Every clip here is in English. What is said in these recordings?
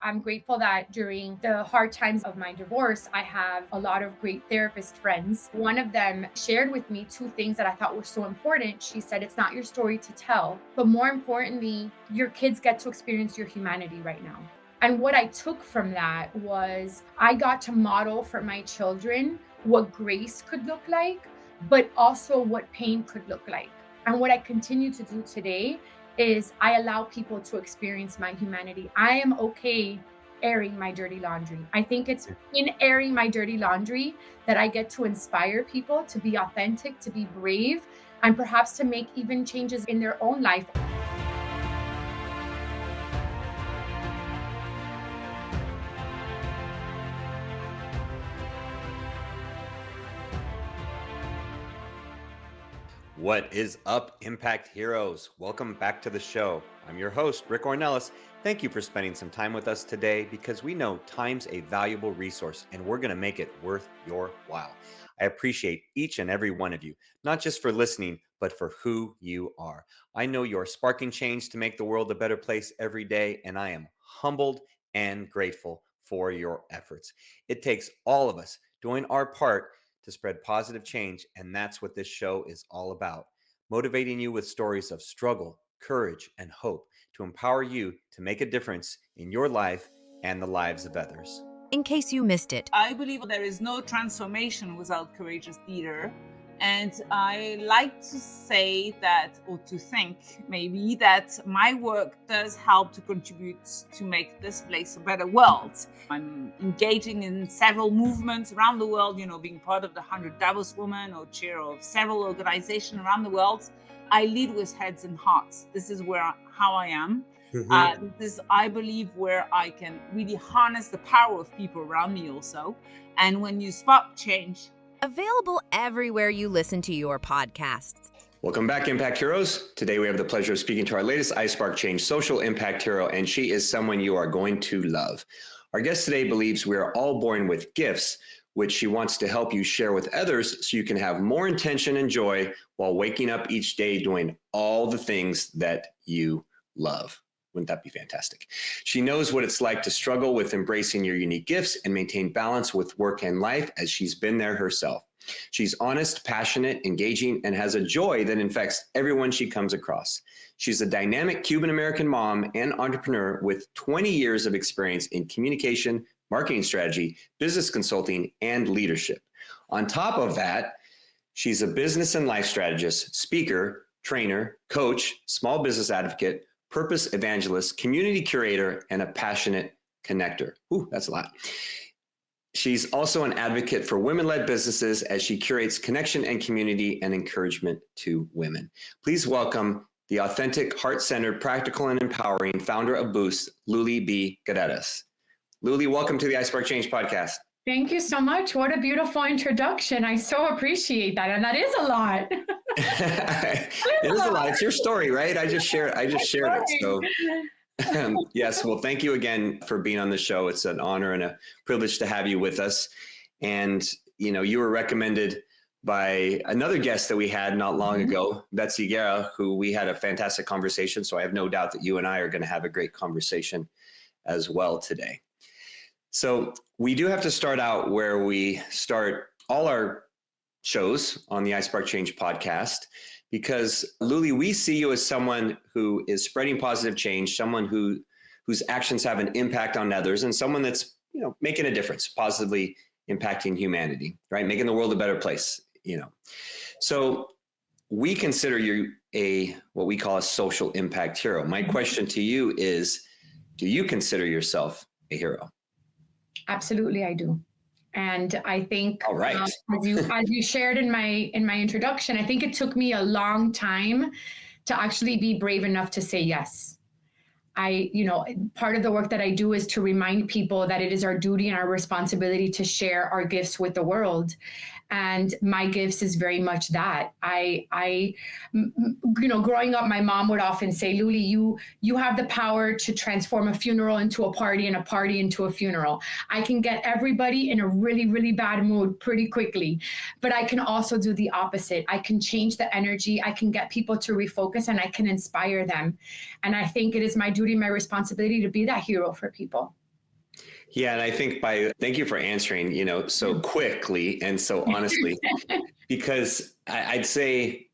I'm grateful that during the hard times of my divorce, I have a lot of great therapist friends. One of them shared with me two things that I thought were so important. She said, it's not your story to tell, but more importantly, your kids get to experience your humanity right now. And what I took from that was I got to model for my children what grace could look like, but also what pain could look like. And what I continue to do today is I allow people to experience my humanity. I am okay airing my dirty laundry. I think it's in airing my dirty laundry that I get to inspire people to be authentic, to be brave, and perhaps to make even changes in their own life. What is up, Impact Heroes? Welcome back to the show. I'm your host, Rick Ornelas. Thank you for spending some time with us today because we know time's a valuable resource and we're going to make it worth your while. I appreciate each and every one of you, not just for listening, but for who you are. I know you're sparking change to make the world a better place every day, and I am humbled and grateful for your efforts. It takes all of us doing our part to spread positive change, and that's what this show is all about. Motivating you with stories of struggle, courage, and hope to empower you to make a difference in your life and the lives of others. In case you missed it, I believe there is no transformation without courageous leader. And I like to say that, or to think maybe, that my work does help to contribute to make this place a better world. I'm engaging in several movements around the world, being part of the 100 Davos Women or chair of several organizations around the world. I lead with heads and hearts. This is how I am. This is, I believe, where I can really harness the power of people around me also. And when you spark change, available everywhere you listen to your podcasts. Welcome back, Impact Heroes. Today we have the pleasure of speaking to our latest iSpark Change social impact hero, and she is someone you are going to love. Our guest today believes we are all born with gifts, which she wants to help you share with others so you can have more intention and joy while waking up each day doing all the things that you love. Wouldn't that be fantastic? She knows what it's like to struggle with embracing your unique gifts and maintain balance with work and life, as she's been there herself. She's honest, passionate, engaging, and has a joy that infects everyone she comes across. She's a dynamic Cuban-American mom and entrepreneur with 20 years of experience in communication, marketing strategy, business consulting, and leadership. On top of that, she's a business and life strategist, speaker, trainer, coach, small business advocate, purpose evangelist, community curator, and a passionate connector. Ooh, that's a lot. She's also an advocate for women-led businesses as she curates connection and community and encouragement to women. Please welcome the authentic, heart-centered, practical, and empowering founder of Boost, Luly B. Carreras. Luly, welcome to the iSpark Change podcast. Thank you so much. What a beautiful introduction. I so appreciate that. And that is a lot. It is a lot. It's your story, right? I just shared it. So yes. Well, thank you again for being on the show. It's an honor and a privilege to have you with us. And, you were recommended by another guest that we had not long ago, Betsy Guerra, who we had a fantastic conversation. So I have no doubt that you and I are going to have a great conversation as well today. So we do have to start out where we start all our shows on the iSpark Change podcast, because Luly, we see you as someone who is spreading positive change, someone whose actions have an impact on others, and someone that's making a difference, positively impacting humanity, right? Making the world a better place. So we consider you what we call a social impact hero. My question to you is, do you consider yourself a hero? Absolutely, I do. And I think, all right. As you shared in my introduction, I think it took me a long time to actually be brave enough to say yes. Part of the work that I do is to remind people that it is our duty and our responsibility to share our gifts with the world. And my gifts is very much that. Growing up, my mom would often say, Luly, you have the power to transform a funeral into a party and a party into a funeral. I can get everybody in a really, really bad mood pretty quickly, but I can also do the opposite. I can change the energy. I can get people to refocus and I can inspire them. And I think it is my duty, my responsibility to be that hero for people. Yeah, and I think thank you for answering, so quickly and so honestly, because I'd say,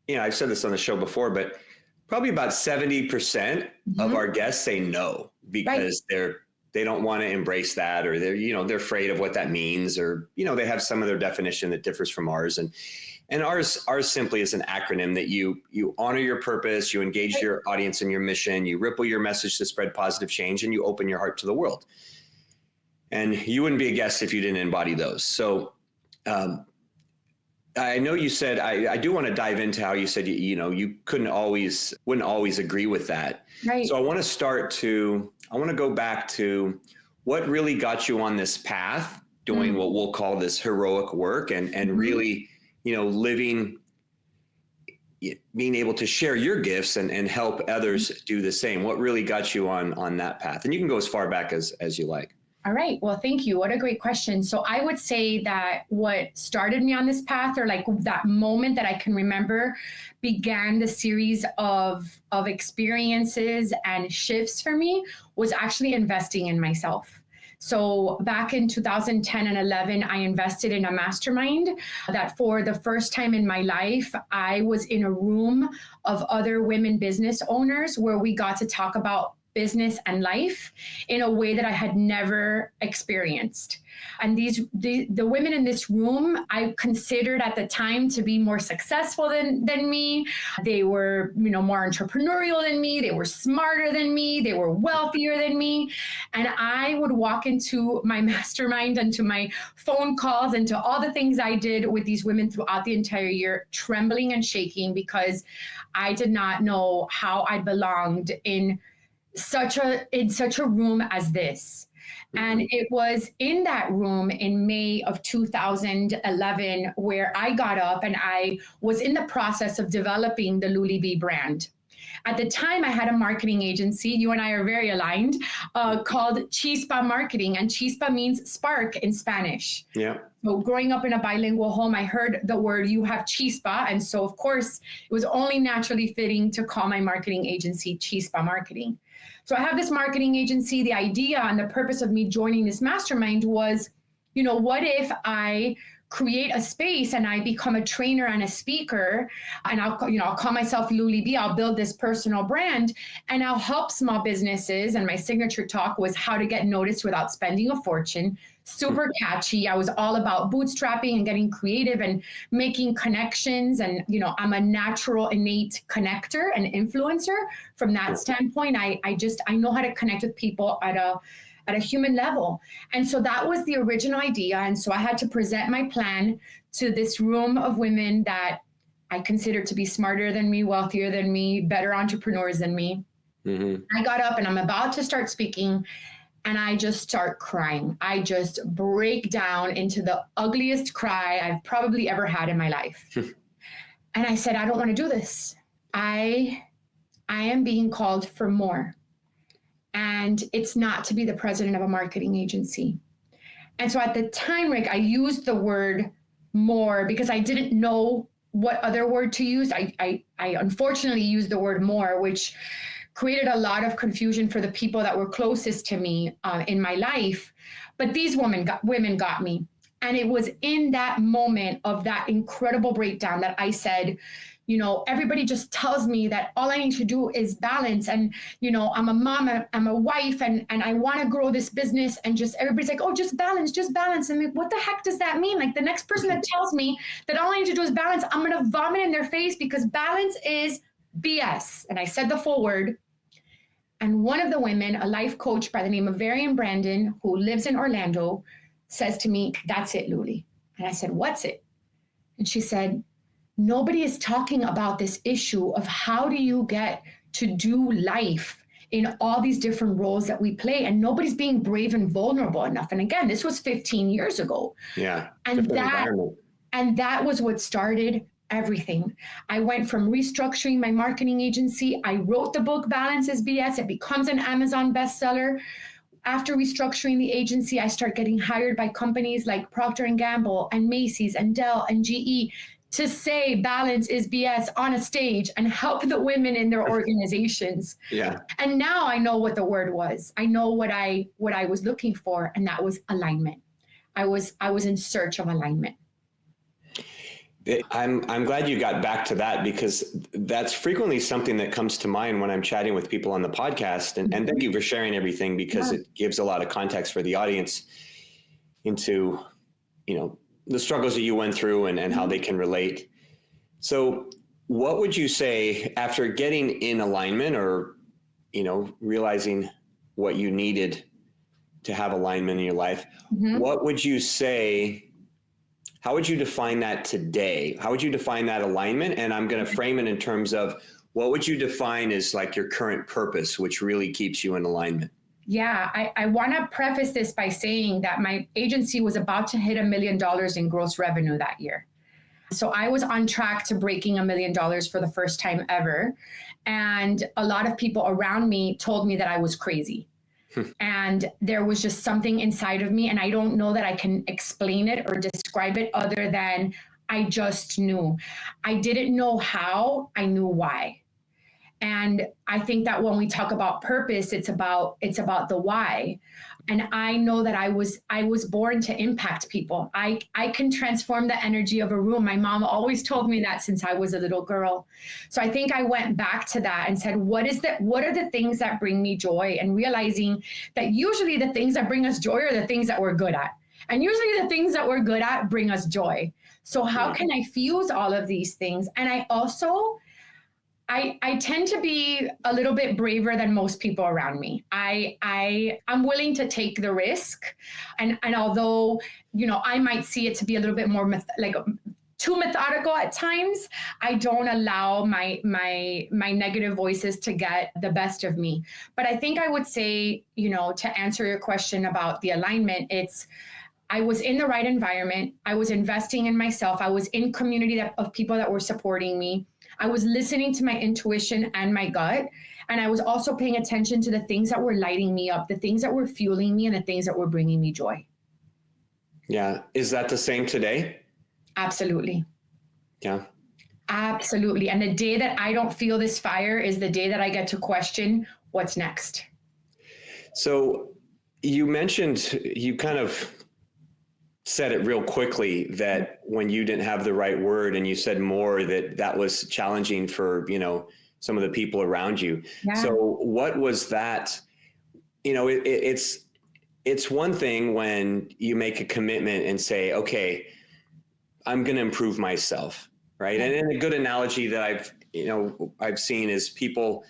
I've said this on the show before, but probably about 70% of our guests say no because they don't want to embrace that, or they're afraid of what that means, or, they have some of their definition that differs from ours. And ours simply is an acronym that you honor your purpose, you engage your audience in your mission, you ripple your message to spread positive change, and you open your heart to the world. And you wouldn't be a guest if you didn't embody those. So I know you said, I do want to dive into how you said, you wouldn't always agree with that. Right. So I want to go back to what really got you on this path, doing what we'll call this heroic work, and really, living, being able to share your gifts and help others do the same. What really got you on that path? And you can go as far back as you like. All right. Well, thank you. What a great question. So I would say that what started me on this path, or like that moment that I can remember, began the series of experiences and shifts for me, was actually investing in myself. So back in 2010 and 11, I invested in a mastermind that for the first time in my life, I was in a room of other women business owners where we got to talk about business and life in a way that I had never experienced. And the women in this room, I considered at the time to be more successful than me. They were, more entrepreneurial than me. They were smarter than me. They were wealthier than me. And I would walk into my mastermind and to my phone calls and to all the things I did with these women throughout the entire year, trembling and shaking because I did not know how I belonged in such a room as this. And it was in that room in May of 2011 where I got up and I was in the process of developing the Luly B brand. At the time, I had a marketing agency, you and I are very aligned, called Chispa Marketing, and Chispa means spark in Spanish. Yeah. So growing up in a bilingual home, I heard the word, you have chispa. And so, of course, it was only naturally fitting to call my marketing agency Chispa Marketing. So I have this marketing agency. The idea and the purpose of me joining this mastermind was, what if I create a space and I become a trainer and a speaker, and I'll call myself Luly B. I'll build this personal brand and I'll help small businesses. And my signature talk was how to get noticed without spending a fortune. Super catchy. I was all about bootstrapping and getting creative and making connections. And, I'm a natural, innate connector and influencer. From that standpoint, I know how to connect with people at a human level. And so that was the original idea. And so I had to present my plan to this room of women that I considered to be smarter than me, wealthier than me, better entrepreneurs than me. I got up and I'm about to start speaking, and I just start crying. I just break down into the ugliest cry I've probably ever had in my life. And I said, I don't want to do this. I am being called for more. And it's not to be the president of a marketing agency. And so at the time, Rick, I used the word more because I didn't know what other word to use. I unfortunately used the word more, which created a lot of confusion for the people that were closest to me in my life. But these women got me. And it was in that moment of that incredible breakdown that I said, everybody just tells me that all I need to do is balance. And, I'm a mom, I'm a wife, and I want to grow this business. And just everybody's like, oh, just balance. And like, what the heck does that mean? Like the next person that tells me that all I need to do is balance, I'm going to vomit in their face because balance is BS. And I said the full word. And one of the women, a life coach by the name of Varian Brandon, who lives in Orlando, says to me, that's it, Luly. And I said, what's it? And she said, nobody is talking about this issue of how do you get to do life in all these different roles that we play, and nobody's being brave and vulnerable enough. And again, this was 15 years ago. Yeah. And that was what started everything. I went from restructuring my marketing agency. I wrote the book, Balance is BS. It becomes an Amazon bestseller. After restructuring the agency, I start getting hired by companies like Procter & Gamble and Macy's and Dell and GE, to say balance is BS on a stage and help the women in their organizations. Yeah. And now I know what the word was. I know what I was looking for, and that was alignment. I was in search of alignment. I'm glad you got back to that, because that's frequently something that comes to mind when I'm chatting with people on the podcast. And thank you for sharing everything, because it gives a lot of context for the audience into, the struggles that you went through and how they can relate. So what would you say after getting in alignment, or, realizing what you needed to have alignment in your life? What would you say? How would you define that today? How would you define that alignment? And I'm going to frame it in terms of, what would you define as like your current purpose, which really keeps you in alignment? Yeah, I want to preface this by saying that my agency was about to hit $1 million in gross revenue that year. So I was on track to breaking $1 million for the first time ever. And a lot of people around me told me that I was crazy. And there was just something inside of me, and I don't know that I can explain it or describe it other than I just knew. I didn't know how, I knew why. And I think that when we talk about purpose, it's about the why. And I know that I was born to impact people. I can transform the energy of a room. My mom always told me that since I was a little girl. So I think I went back to that and said, what are the things that bring me joy? And realizing that usually the things that bring us joy are the things that we're good at. And usually the things that we're good at bring us joy. So how can I fuse all of these things? And I also, I tend to be a little bit braver than most people around me. I'm willing to take the risk. And although, I might see it to be a little bit more too methodical at times, I don't allow my negative voices to get the best of me. But I think I would say, to answer your question about the alignment, I was in the right environment. I was investing in myself. I was in community of people that were supporting me. I was listening to my intuition and my gut. And I was also paying attention to the things that were lighting me up, the things that were fueling me, and the things that were bringing me joy. Yeah. Is that the same today? Absolutely. Yeah. Absolutely. And the day that I don't feel this fire is the day that I get to question what's next. So you mentioned, you kind of said it real quickly, that when you didn't have the right word, and you said more that was challenging for, some of the people around you. Yeah. So what was that? It's one thing when you make a commitment and say, okay, I'm going to improve myself. Right. Yeah. And a good analogy that I've seen is people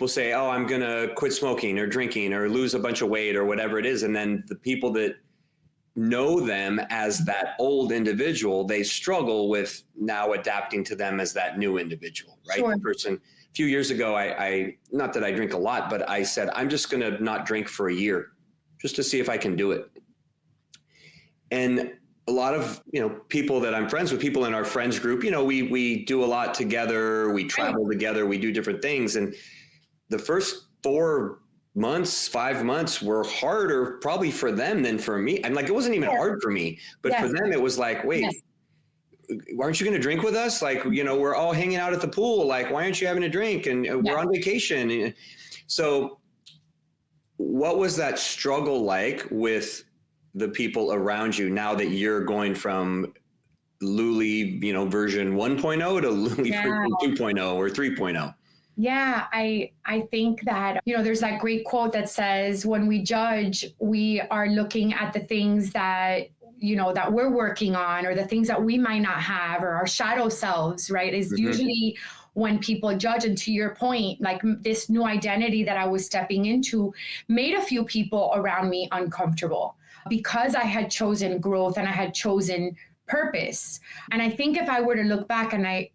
say, oh, I'm going to quit smoking or drinking or lose a bunch of weight or whatever it is. And then the people that know them as that old individual, they struggle with now adapting to them as that new individual, right? Sure. The person, a few years ago, I not that I drink a lot, but I said, I'm just going to not drink for a year just to see if I can do it. And a lot of, people that I'm friends with, people in our friends group, we do a lot together, we travel together, we do different things. And the first 5 months were harder probably for them than for me. I'm like, it wasn't even hard for me, but for them, it was like, wait, aren't you going to drink with us? Like, we're all hanging out at the pool. Like, why aren't you having a drink? And we're on vacation. So what was that struggle like with the people around you now that you're going from Luly, version 1.0 to Luly 2.0 or 3.0? Yeah, I think that, there's that great quote that says, when we judge, we are looking at the things that, that we're working on, or the things that we might not have, or our shadow selves, right? Is usually when people judge. And to your point, like this new identity that I was stepping into made a few people around me uncomfortable, because I had chosen growth and I had chosen purpose. And I think if I were to look back, and I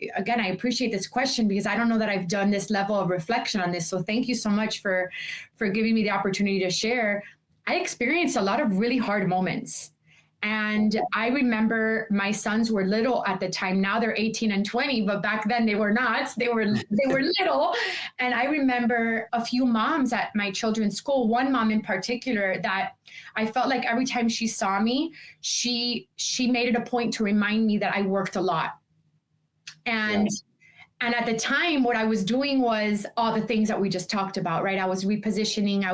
appreciate this question, because I don't know that I've done this level of reflection on this. So thank you so much for giving me the opportunity to share. I experienced a lot of really hard moments. And I remember my sons were little at the time. Now they're 18 and 20, but back then they were not. They were little. And I remember a few moms at my children's school, one mom in particular, that I felt like every time she saw me, she made it a point to remind me that I worked a lot. And And at the time, what I was doing was all the things that we just talked about, right? I was repositioning. I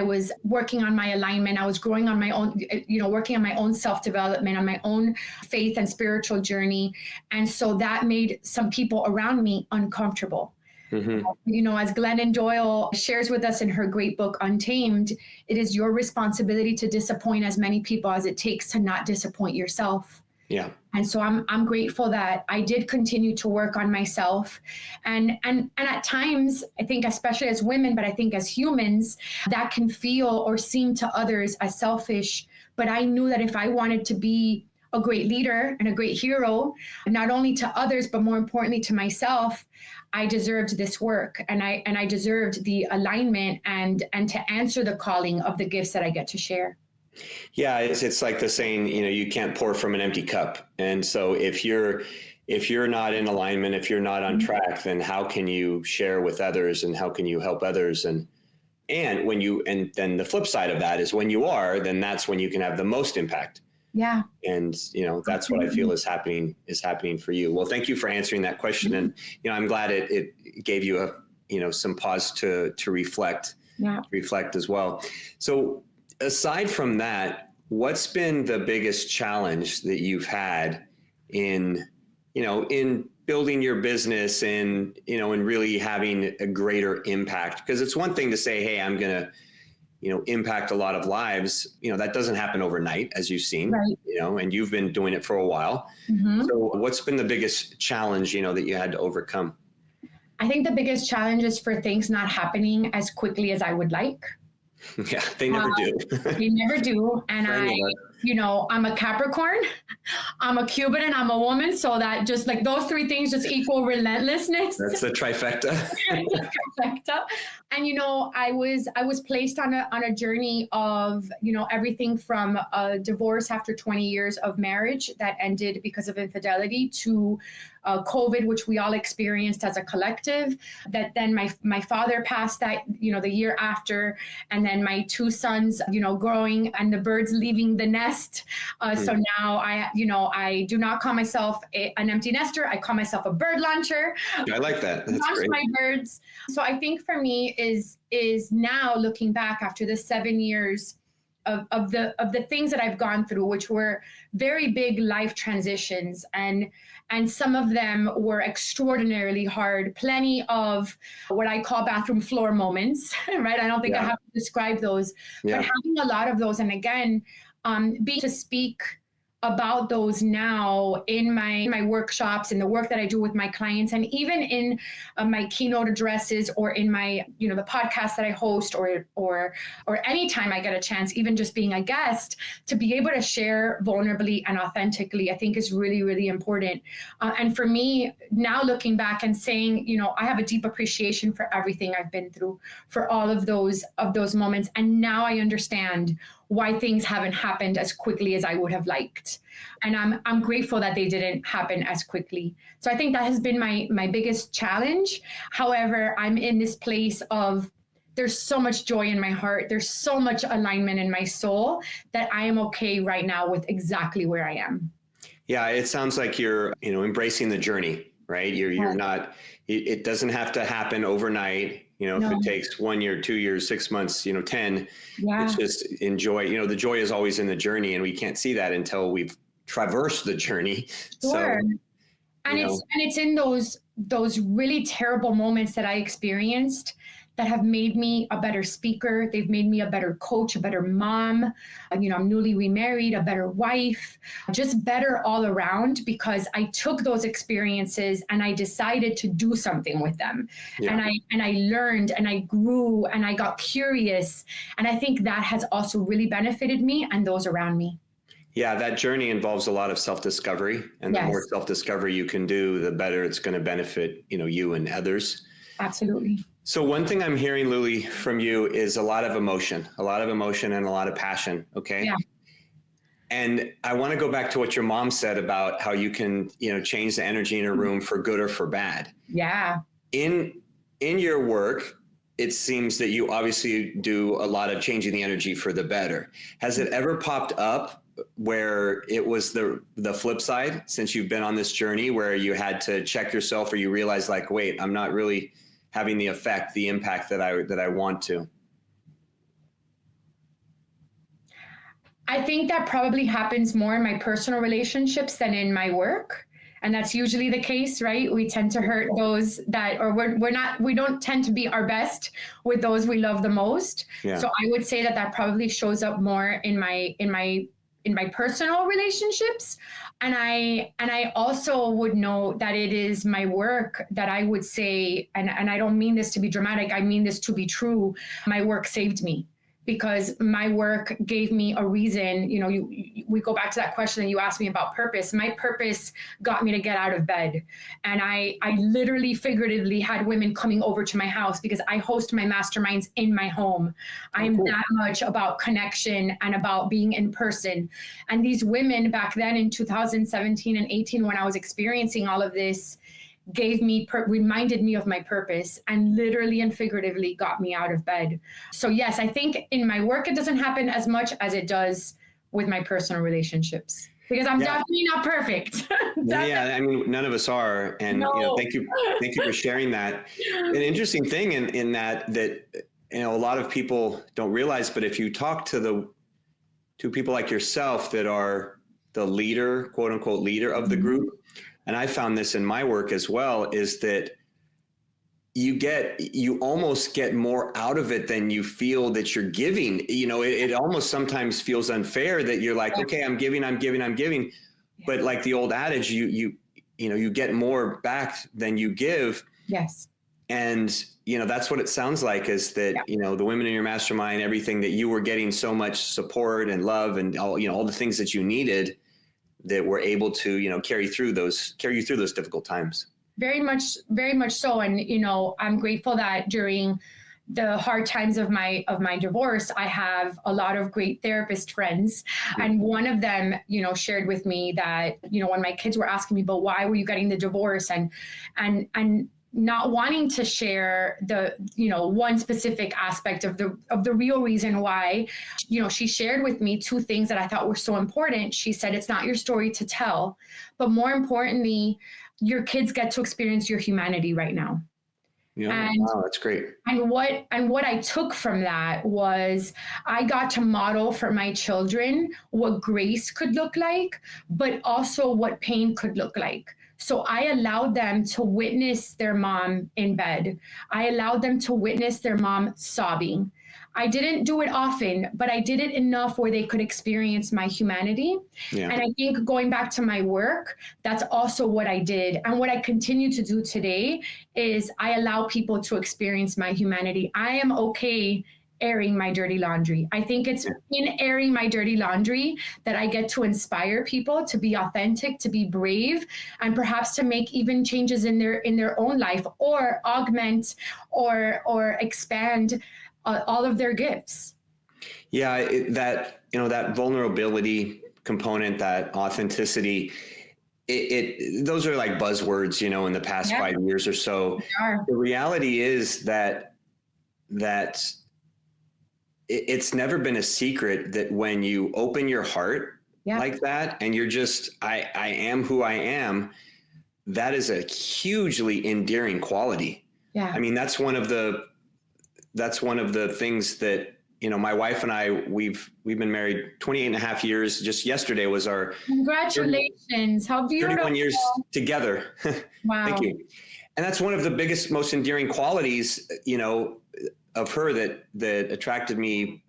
was working on my alignment. I was growing on my own, working on my own self-development, on my own faith and spiritual journey. And so that made some people around me uncomfortable. Mm-hmm. As Glennon Doyle shares with us in her great book, Untamed, it is your responsibility to disappoint as many people as it takes to not disappoint yourself. Yeah. And so I'm grateful that I did continue to work on myself. And at times, I think, especially as women, but I think as humans, that can feel or seem to others as selfish. But I knew that if I wanted to be a great leader and a great hero, not only to others, but more importantly to myself, I deserved this work, and I deserved the alignment and to answer the calling of the gifts that I get to share. Yeah, it's like the saying, you can't pour from an empty cup. And so if you're not in alignment, if you're not on track, then how can you share with others, and how can you help others? And then the flip side of that is when you are, then that's when you can have the most impact. Yeah. And, that's what I feel is happening for you. Well, thank you for answering that question. And, I'm glad it gave you some pause to reflect, reflect as well. So aside from that, what's been the biggest challenge that you've had in building your business and, and really having a greater impact? Because it's one thing to say, hey, I'm going to, impact a lot of lives. That doesn't happen overnight, as you've seen, right. And you've been doing it for a while. Mm-hmm. So what's been the biggest challenge, that you had to overcome? I think the biggest challenge is for things not happening as quickly as I would like. Yeah, they never do. They never do. And I'm a Capricorn, I'm a Cuban, and I'm a woman. So that just like those three things just equal relentlessness. That's the trifecta. Trifecta. And, I was placed on a journey of, everything from a divorce after 20 years of marriage that ended because of infidelity to COVID, which we all experienced as a collective, that then my father passed that, the year after, and then my two sons, growing and the birds leaving the nest. So now I do not call myself an empty nester. I call myself a bird launcher. I like that. That's launch great. My birds. So I think for me is now looking back after the 7 years of the things that I've gone through, which were very big life transitions, and some of them were extraordinarily hard. Plenty of what I call bathroom floor moments, right? I don't think I have to describe those, but having a lot of those, and again, being to speak about those now in my workshops and the work that I do with my clients, and even in my keynote addresses, or in my, the podcast that I host, or anytime I get a chance, even just being a guest, to be able to share vulnerably and authentically, I think is really, really important. And for me now, looking back and saying, I have a deep appreciation for everything I've been through, for all of those moments. And now I understand why things haven't happened as quickly as I would have liked. And I'm grateful that they didn't happen as quickly. So I think that has been my biggest challenge. However, I'm in this place of, there's so much joy in my heart. There's so much alignment in my soul that I am okay right now with exactly where I am. Yeah, it sounds like you're, embracing the journey, right? You're not, it doesn't have to happen overnight. If it takes 1 year, 2 years, 6 months, 10, it's just enjoy. The joy is always in the journey, and we can't see that until we've traversed the journey. Sure. So, it's in those really terrible moments that I experienced that have made me a better speaker. They've made me a better coach, a better mom. I'm newly remarried, a better wife, just better all around, because I took those experiences and I decided to do something with them. Yeah. And I learned, and I grew, and I got curious. And I think that has also really benefited me and those around me. Yeah, that journey involves a lot of self-discovery, and the more self-discovery you can do, the better it's going to benefit, you and others. Absolutely. So one thing I'm hearing, Luly, from you is a lot of emotion and a lot of passion. Okay. Yeah. And I want to go back to what your mom said about how you can, change the energy in a room for good or for bad. Yeah. In your work, it seems that you obviously do a lot of changing the energy for the better. Has it ever popped up where it was the flip side, since you've been on this journey, where you had to check yourself, or you realized like, wait, I'm not really having the impact that I want to? I think that probably happens more in my personal relationships than in my work. And that's usually the case, right? We tend to hurt those that, or we don't tend to be our best with those we love the most. Yeah. So I would say that that probably shows up more in my personal relationships. And I also would know that it is my work that I would say, and I don't mean this to be dramatic, I mean this to be true. My work saved me, because my work gave me a reason. We go back to that question that you asked me about purpose. My purpose got me to get out of bed. And I literally figuratively had women coming over to my house, because I host my masterminds in my home. I'm that much about connection and about being in person. And these women back then in 2017 and 18, when I was experiencing all of this, reminded me of my purpose, and literally and figuratively got me out of bed. So yes, I think in my work, it doesn't happen as much as it does with my personal relationships, because I'm definitely not perfect. Yeah, I mean, none of us are. And No. thank you for sharing that. An interesting thing in that a lot of people don't realize, but if you talk to people like yourself that are the leader, quote unquote leader of the group, and I found this in my work as well, is that you almost get more out of it than you feel that you're giving. It almost sometimes feels unfair that you're like, okay, I'm giving. But like the old adage, you get more back than you give. Yes. And, that's what it sounds like, is that, the women in your mastermind, everything that you were getting so much support and love and all the things that you needed, that were able to, carry you through those difficult times. Very much so. And, I'm grateful that during the hard times of my divorce, I have a lot of great therapist friends. And one of them, shared with me that, when my kids were asking me, but why were you getting the divorce? And not wanting to share the, one specific aspect of the real reason why, she shared with me two things that I thought were so important. She said, it's not your story to tell, but more importantly, your kids get to experience your humanity right now. Yeah. Wow, that's great. And what I took from that was I got to model for my children what grace could look like, but also what pain could look like. So I allowed them to witness their mom in bed. I allowed them to witness their mom sobbing. I didn't do it often, but I did it enough where they could experience my humanity. Yeah. And I think going back to my work, that's also what I did. And what I continue to do today is I allow people to experience my humanity. I am okay airing my dirty laundry. I think it's in airing my dirty laundry that I get to inspire people to be authentic, to be brave, and perhaps to make even changes in their own life, or augment or expand all of their gifts. Yeah, that vulnerability component, that authenticity, those are like buzzwords, in the past 5 years or so. The reality is that it's never been a secret that when you open your heart like that, and you're just, I am who I am, that is a hugely endearing quality. Yeah. I mean, that's one of the things that, my wife and I, we've been married 28 and a half years. Just yesterday was our congratulations. How beautiful. 31 years together. Wow. Thank you. And that's one of the biggest, most endearing qualities, of her that attracted me,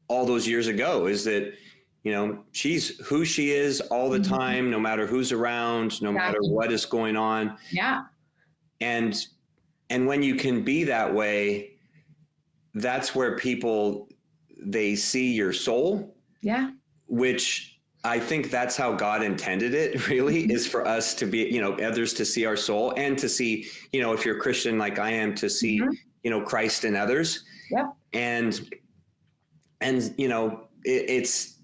all those years ago, is that, she's who she is all the time, no matter who's around, no matter what is going on. Yeah. And when you can be that way, that's where people, they see your soul. Yeah. Which I think that's how God intended it, really, is for us to be, others to see our soul, and to see, if you're a Christian like I am, to see, Christ in others. Yeah. And it's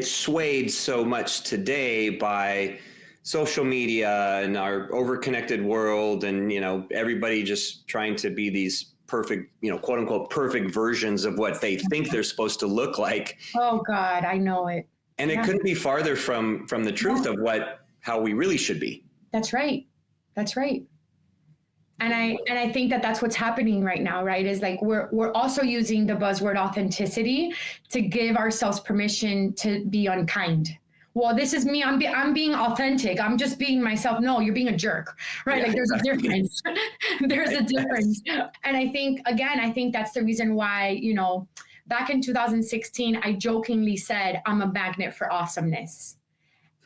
swayed so much today by social media and our overconnected world, and, everybody just trying to be these perfect, quote unquote, perfect versions of what they think they're supposed to look like. Oh God, I know it. And it couldn't be farther from the truth of how we really should be. That's right. That's right. And I think that that's what's happening right now, right? Is like we're also using the buzzword authenticity to give ourselves permission to be unkind. Well, this is me. I'm being authentic. I'm just being myself. No, you're being a jerk, right? Yeah, like there's exactly. a difference. There's a difference. And I think that's the reason why, back in 2016, I jokingly said, I'm a magnet for awesomeness.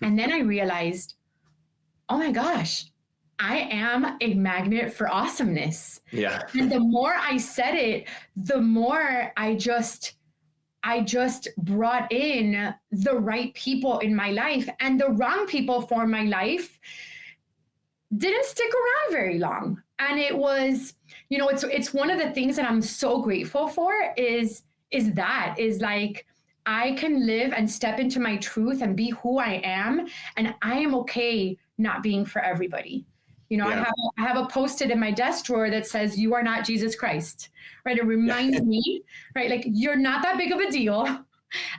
And then I realized, oh my gosh, I am a magnet for awesomeness. Yeah. And the more I said it, the more I just brought in the right people in my life, and the wrong people for my life didn't stick around very long. And it was, it's one of the things that I'm so grateful for is like, I can live and step into my truth and be who I am. And I am okay not being for everybody. I have a post-it in my desk drawer that says, "You are not Jesus Christ," right? It reminds me, right? Like, you're not that big of a deal,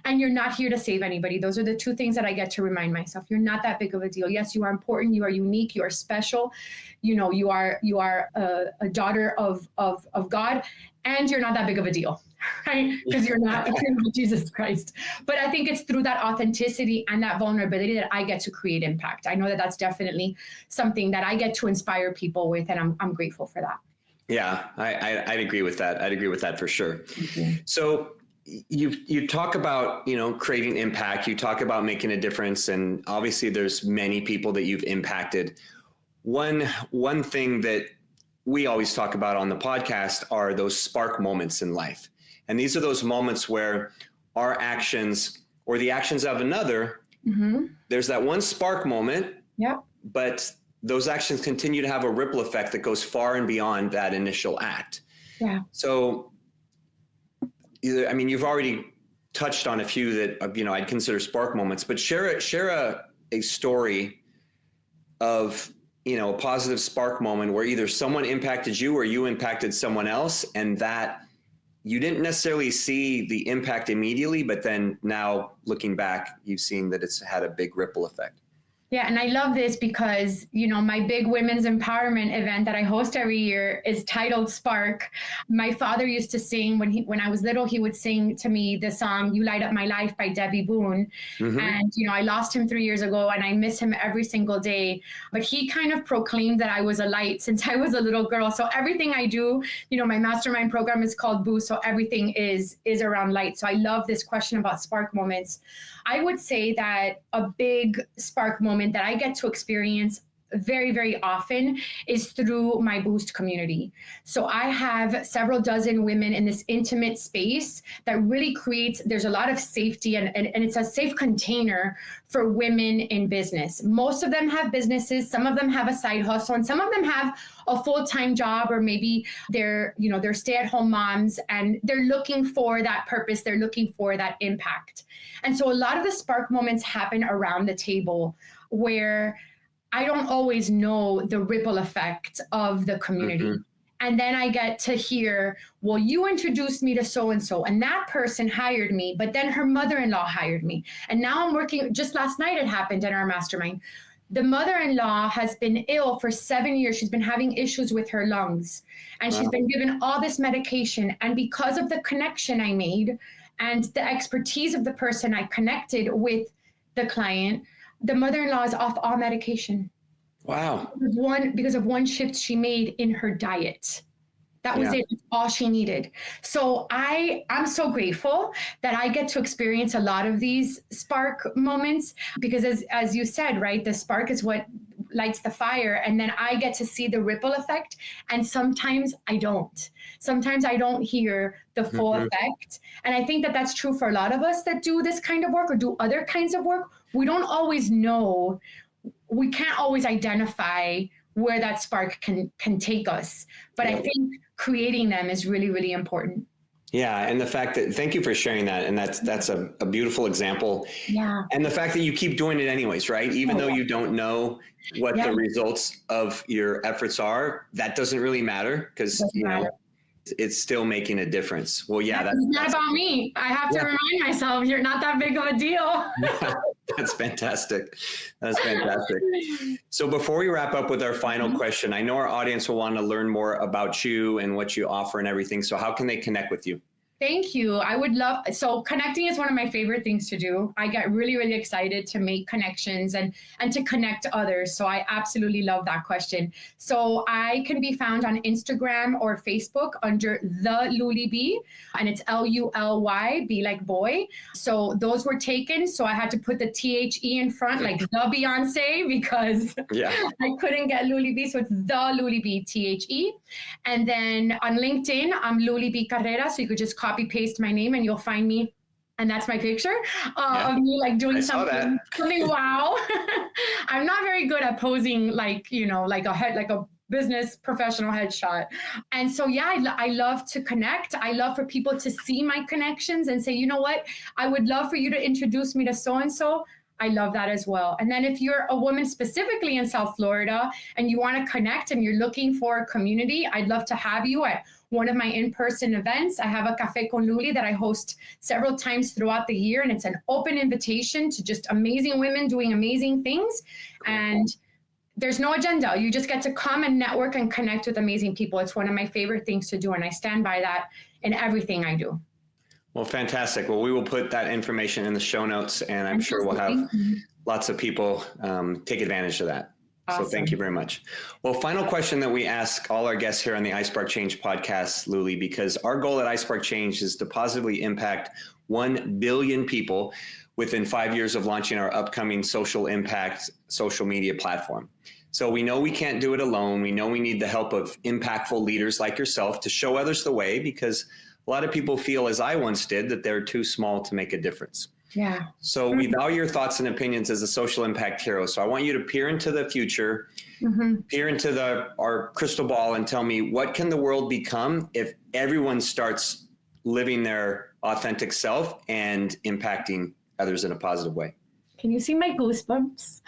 and you're not here to save anybody. Those are the two things that I get to remind myself. You're not that big of a deal. Yes, you are important. You are unique. You are special. You are a daughter of God, and you're not that big of a deal, right? Because you're not Jesus Christ. But I think it's through that authenticity and that vulnerability that I get to create impact. I know that that's definitely something that I get to inspire people with, and I'm grateful for that. Yeah, I'd agree with that. I'd agree with that for sure. Mm-hmm. So you talk about, creating impact. You talk about making a difference, and obviously there's many people that you've impacted. One thing that we always talk about on the podcast are those spark moments in life. And these are those moments where our actions or the actions of another, mm-hmm. there's that one spark moment, but those actions continue to have a ripple effect that goes far and beyond that initial act. Yeah. So, you've already touched on a few that, I'd consider spark moments, but share a story of, a positive spark moment where either someone impacted you or you impacted someone else, and that you didn't necessarily see the impact immediately, but then now looking back, you've seen that it's had a big ripple effect. Yeah, and I love this because, my big women's empowerment event that I host every year is titled Spark. My father used to sing when I was little. He would sing to me the song "You Light Up My Life" by Debbie Boone. Mm-hmm. And I lost him 3 years ago, and I miss him every single day. But he kind of proclaimed that I was a light since I was a little girl. So everything I do, my mastermind program is called Boost. So everything is around light. So I love this question about spark moments. I would say that a big spark moment that I get to experience very, very often is through my Boost community. So I have several dozen women in this intimate space that really there's a lot of safety and it's a safe container for women in business. Most of them have businesses, some of them have a side hustle, and some of them have a full-time job, or maybe they're stay-at-home moms and they're looking for that purpose, they're looking for that impact. And so a lot of the spark moments happen around the table where I don't always know the ripple effect of the community. Mm-hmm. And then I get to hear, well, you introduced me to so-and-so, and that person hired me, but then her mother-in-law hired me. And now I'm working, just last night it happened in our mastermind. The mother-in-law has been ill for 7 years. She's been having issues with her lungs, and she's been given all this medication. And because of the connection I made and the expertise of the person I connected with the client, the mother-in-law is off all medication. Wow. Because of one shift she made in her diet. That was it. That's all she needed. So I'm so grateful that I get to experience a lot of these spark moments, because as you said, right, the spark is what lights the fire. And then I get to see the ripple effect. And sometimes I don't. Sometimes I don't hear the full effect. And I think that that's true for a lot of us that do this kind of work or do other kinds of work. We don't always know. We can't always identify where that spark can take us. But I think creating them is really, really important. Yeah. And the fact that, thank you for sharing that. And that's a beautiful example. Yeah. And the fact that you keep doing it anyways, right? Even though you don't know what the results of your efforts are, that doesn't really matter, because, it's still making a difference. Well, yeah, It's not about me. I have to remind myself, you're not that big of a deal. That's fantastic. That's fantastic. So before we wrap up with our final question, I know our audience will want to learn more about you and what you offer and everything. So how can they connect with you? Thank you. I would love, so connecting is one of my favorite things to do. I get really, really excited to make connections and to connect others. So I absolutely love that question. So I can be found on Instagram or Facebook under the Luly B, and it's Luly, B like boy. So those were taken. So I had to put the THE in front, like the Beyonce, because I couldn't get Luly B. So it's the Luly B, THE. And then on LinkedIn, I'm Luly B Carreras. So you could just copy paste my name and you'll find me, and that's my picture of me like doing something wow. I'm not very good at posing like a business professional headshot. And so I love to connect. I love for people to see my connections and say, you know what, I would love for you to introduce me to so and so. I love that as well. And then if you're a woman specifically in South Florida and you want to connect and you're looking for a community, I'd love to have you at one of my in-person events. I have a Café con Luly that I host several times throughout the year, and it's an open invitation to just amazing women doing amazing things. And there's no agenda. You just get to come and network and connect with amazing people. It's one of my favorite things to do, and I stand by that in everything I do. Well, fantastic. Well, we will put that information in the show notes, and I'm sure we'll have lots of people take advantage of that. Awesome. So thank you very much. Well, final question that we ask all our guests here on the iSpark Change podcast, Luly, because our goal at iSpark Change is to positively impact 1 billion people within 5 years of launching our upcoming social impact social media platform. So we know we can't do it alone. We know we need the help of impactful leaders like yourself to show others the way, because a lot of people feel, as I once did, that they're too small to make a difference. Yeah. So we value your thoughts and opinions as a social impact hero. So I want you to peer into the future, peer into our crystal ball, and tell me, what can the world become if everyone starts living their authentic self and impacting others in a positive way? Can you see my goosebumps?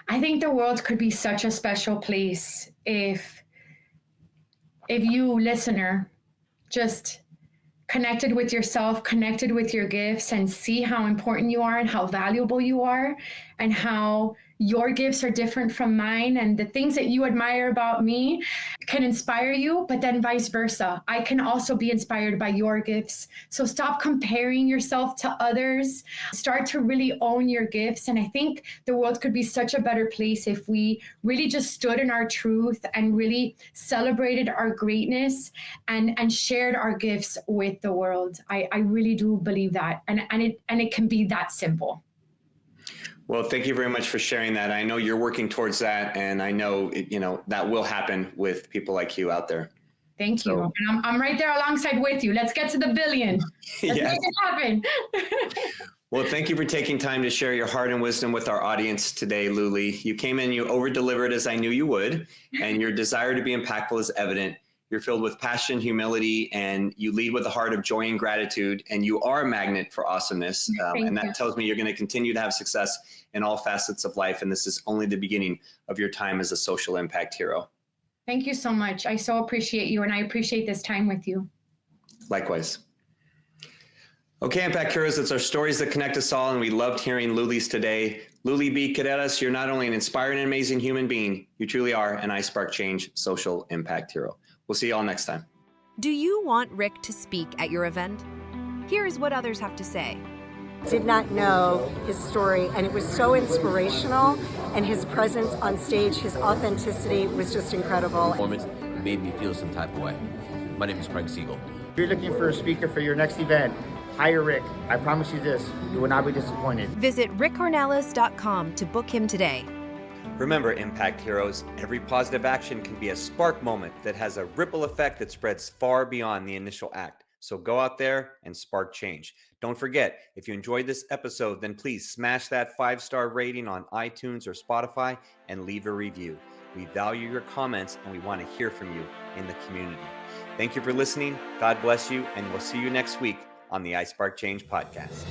I think the world could be such a special place if you, listener, just connected with yourself, connected with your gifts, and see how important you are and how valuable you are, and how your gifts are different from mine, and the things that you admire about me can inspire you, but then vice versa. I can also be inspired by your gifts. So stop comparing yourself to others. Start to really own your gifts. And I think the world could be such a better place if we really just stood in our truth and really celebrated our greatness and shared our gifts with the world. I really do believe that. And it can be that simple. Well, thank you very much for sharing that. I know you're working towards that, and I know that will happen with people like you out there. Thank you. And I'm right there alongside with you. Let's get to the billion. Let's make it happen. Well, thank you for taking time to share your heart and wisdom with our audience today, Luly. You came in, you over-delivered as I knew you would, and your desire to be impactful is evident. You're filled with passion, humility, and you lead with a heart of joy and gratitude, and you are a magnet for awesomeness. And that tells me you're going to continue to have success in all facets of life, and this is only the beginning of your time as a social impact hero. Thank you so much. I so appreciate you, and I appreciate this time with you. Likewise. Okay, Impact Heroes, it's our stories that connect us all, and we loved hearing Luly's today. Luly B. Carreras, you're not only an inspiring and amazing human being, you truly are an iSpark Change social impact hero. We'll see you all next time. Do you want Rick to speak at your event? Here's what others have to say. Did not know his story, and it was so inspirational, and his presence on stage, his authenticity was just incredible. Performance made me feel some type of way. My name is Craig Siegel. If you're looking for a speaker for your next event, hire Rick. I promise you this, you will not be disappointed. Visit rickcornelis.com to book him today. Remember, Impact Heroes, every positive action can be a spark moment that has a ripple effect that spreads far beyond the initial act. So go out there and spark change. Don't forget, if you enjoyed this episode, then please smash that 5-star rating on iTunes or Spotify and leave a review. We value your comments and we want to hear from you in the community. Thank you for listening. God bless you, and we'll see you next week on the iSpark Change podcast.